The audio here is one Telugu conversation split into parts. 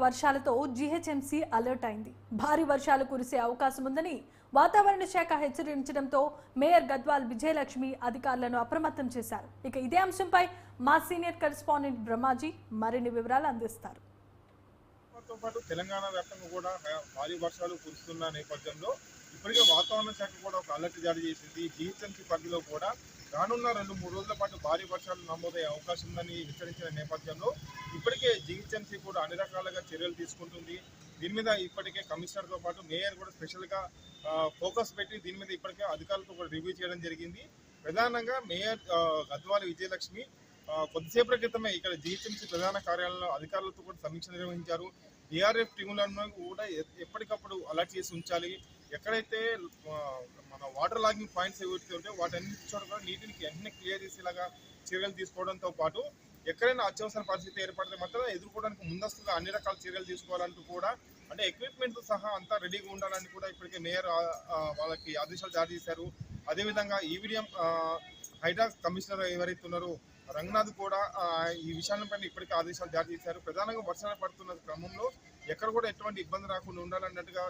వర్షాలతో జీహెచ్ఎంసీ అలర్ట్ అయింది. భారీ వర్షాలు కురిసే అవకాశం ఉందని వాతావరణ శాఖ హెచ్చరించడంతో మేయర్ గద్వాల్ విజయలక్ష్మి అధికారులను అప్రమత్తం చేశారు. ఇక ఇదే అంశంపై మా సీనియర్ కరెస్పాండెంట్ బ్రహ్మాజీ మరిన్ని వివరాలు అందిస్తారు. తెలంగాణ వ్యాప్తంగా కూడా భారీ వర్షాలు కురుస్తున్న నేపథ్యంలో ఇప్పటికే వాతావరణ శాఖ కూడా ఒక అలర్ట్ జారీ చేసింది. జీహెచ్ఎంసీ పరిధిలో కూడా రానున్న 2-3 రోజుల పాటు భారీ వర్షాలు నమోదయ్యే అవకాశం ఉందని హెచ్చరించిన నేపథ్యంలో ఇప్పటికే జీహెచ్ఎంసీ కూడా అన్ని రకాలుగా చర్యలు తీసుకుంటుంది. దీని మీద ఇప్పటికే కమిషనర్తో పాటు మేయర్ కూడా స్పెషల్గా ఫోకస్ పెట్టి దీని మీద ఇప్పటికే అధికారులతో కూడా రివ్యూ చేయడం జరిగింది. ప్రధానంగా మేయర్ గద్వాల్ విజయలక్ష్మి కొద్దిసేపటి క్రితమే ఇక్కడ జీహెచ్ఎంసీ ప్రధాన కార్యాలయంలో అధికారులతో కూడా సమీక్ష నిర్వహించారు. డిఆర్ఎఫ్ టీములను కూడా ఎప్పటికప్పుడు అలర్ట్ చేసి ఉంచాలి. ఎక్కడైతే మన వాటర్ లాగింగ్ పాయింట్స్ ఏవైతే ఉంటాయో వాటన్నిటి చోట కూడా నీటిని వెంటనే క్లియర్ చేసేలాగా చర్యలు తీసుకోవడంతో పాటు ఎక్కడైనా అత్యవసర పరిస్థితి ఏర్పడితే మాత్రం ఎదుర్కోవడానికి ముందస్తుగా అన్ని రకాల చర్యలు తీసుకోవాలంటూ కూడా అంటే ఎక్విప్మెంట్తో సహా అంతా రెడీగా ఉండాలని కూడా ఇప్పటికే మేయర్ వాళ్ళకి ఆదేశాలు జారీ చేశారు. అదేవిధంగా ఈవీడిఎం హైడ్రా కమిషనర్ ఎవరైతే ఉన్నారో రంగనాథ్ కూడా ఈ విషయాలపైన ఇప్పటికే ఆదేశాలు జారీ చేశారు. ప్రధానంగా వర్షాలు పడుతున్న క్రమంలో ఎక్కడ కూడా ఎటువంటి ఇబ్బంది రాకుండా ఉండాలన్నట్టుగా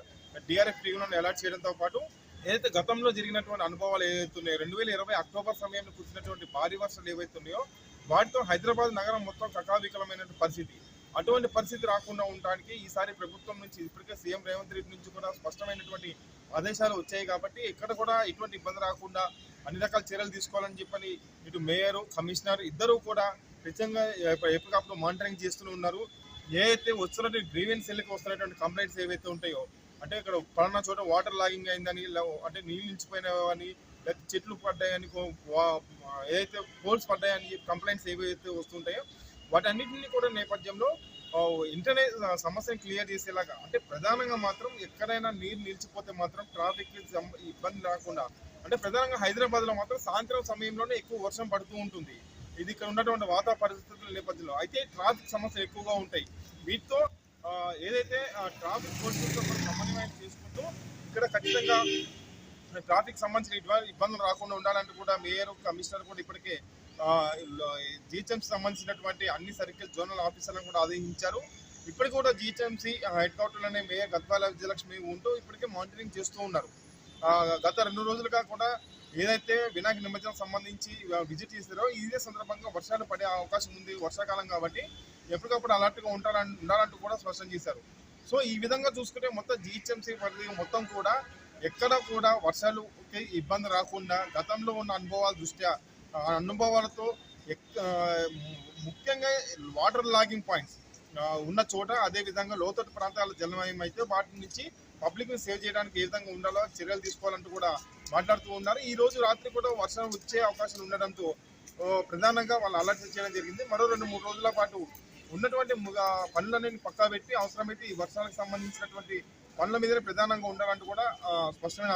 డిఆర్ఎఫ్ టీములను అలర్ట్ చేయడంతో పాటు ఏదైతే గతంలో జరిగినటువంటి అనుభవాలు ఏవైతే ఉన్నాయో 2020 అక్టోబర్ సమయంలో కురిసినటువంటి భారీ వర్షాలు ఏవైతే ఉన్నాయో వాటితో హైదరాబాద్ నగరం మొత్తం కకావికలమైనటువంటి పరిస్థితి. అటువంటి పరిస్థితి రాకుండా ఉండడానికి ఈసారి ప్రభుత్వం నుంచి ఇప్పటికే సీఎం రేవంత్ రెడ్డి నుంచి కూడా స్పష్టమైనటువంటి ఆదేశాలు వచ్చాయి. కాబట్టి ఎక్కడ కూడా ఎటువంటి ఇబ్బంది రాకుండా అన్ని రకాల చర్యలు తీసుకోవాలని చెప్పని ఇటు మేయర్ కమిషనర్ ఇద్దరు కూడా నిజంగా ఎప్పటికప్పుడు మానిటరింగ్ చేస్తూ ఉన్నారు. ఏదైతే వస్తున్నటువంటి గ్రీవెన్స్ సెల్కి వస్తున్నటువంటి కంప్లైంట్స్ ఏవైతే ఉంటాయో అంటే ఇక్కడ పలానా చోట వాటర్ లాగింగ్ అయిందని అంటే నీళ్ళు నిలిచిపోయినవని లేకపోతే చెట్లు పడ్డాయని ఏదైతే పోల్స్ పడ్డాయని కంప్లైంట్స్ ఏవైతే వస్తుంటాయో వాటన్నిటిని కూడా నేపథ్యంలో ఇంటర్నెట్ సమస్యను క్లియర్ చేసేలాగా అంటే ప్రధానంగా మాత్రం ఎక్కడైనా నీరు నిలిచిపోతే మాత్రం ట్రాఫిక్ ఇబ్బంది రాకుండా అంటే ప్రధానంగా హైదరాబాద్లో మాత్రం సాయంత్రం సమయంలోనే ఎక్కువ వర్షం పడుతూ ఉంటుంది. ఇది ఇక్కడ ఉన్నటువంటి వాతావరణ పరిస్థితుల నేపథ్యంలో అయితే ట్రాఫిక్ సమస్యలు ఎక్కువగా ఉంటాయి. వీటితో ఏదైతే ట్రాఫిక్ పోలీసులతో సమన్వయం చేసుకుంటూ ఇక్కడ ఖచ్చితంగా ట్రాఫిక్ సంబంధించిన ఇబ్బందులు రాకుండా ఉండాలంటూ కూడా మేయర్ కమిషనర్ కూడా ఇప్పటికే జీహెచ్ఎంసీ సంబంధించినటువంటి అన్ని సర్కిల్ జోనల్ ఆఫీసర్లను కూడా ఆదేశించారు. ఇప్పటికి కూడా జీహెచ్ఎంసీ హెడ్ క్వార్టర్లోనే మేయర్ గద్వాల్ విజయలక్ష్మి ఉంటూ ఇప్పటికే మానిటరింగ్ చేస్తూ ఉన్నారు. గత 2 రోజులుగా కూడా ఏదైతే వినాయక నిమజ్జనం సంబంధించి విజిట్ చేశారో ఇదే సందర్భంగా వర్షాలు పడే అవకాశం ఉంది, వర్షాకాలం కాబట్టి ఎప్పటికప్పుడు అలర్ట్గా ఉండాలంటూ కూడా స్పష్టం చేశారు. సో ఈ విధంగా చూసుకుంటే మొత్తం జీహెచ్ఎంసీ పరిధి మొత్తం కూడా ఎక్కడ కూడా వర్షాలుకి ఇబ్బంది రాకుండా గతంలో ఉన్న అనుభవాల దృష్ట్యా అనుభవాలతో ముఖ్యంగా వాటర్ లాగింగ్ పాయింట్స్ ఉన్న చోట అదేవిధంగా లోతట్టు ప్రాంతాల జలమయం అయితే వాటి నుంచి పబ్లిక్ని సేవ్ చేయడానికి ఏ విధంగా ఉండాలో చర్యలు తీసుకోవాలంటూ కూడా మాట్లాడుతూ ఉన్నారు. ఈ రోజు రాత్రి కూడా వర్షం వచ్చే అవకాశాలు ఉండడంతో ప్రధానంగా వాళ్ళు అలర్ట్ చేయడం జరిగింది. మరో 2-3 రోజుల పాటు ఉన్నటువంటి పనులన్నీ పక్కా పెట్టి అవసరమైతే ఈ వర్షాలకు సంబంధించినటువంటి పనుల మీదనే ప్రధానంగా ఉండాలంటూ కూడా స్పష్టమైన